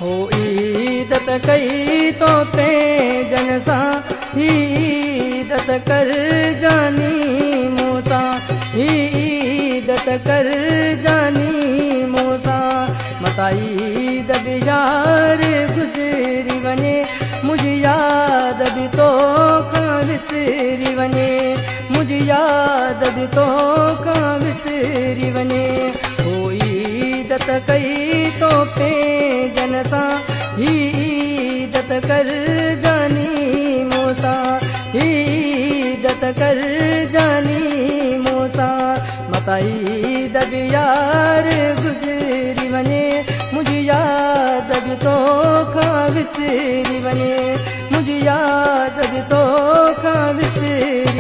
हो ईदत कई तो ते जनसा ईदत कर जानी मूसा ईदत कर जानी मूसा मता ईद भी यार गुजरी वने मुझे याद भी तो विसरी वने मुझे याद भी तो विसरी वने हो ईदत कई तो पे जनसा ईदत कर जानी मूसा ईदत कर जानी मूसा मता ईद भी यार गुजरी वने मुझे याद भी तो विसरी वने मुझे याद भी तो विसरी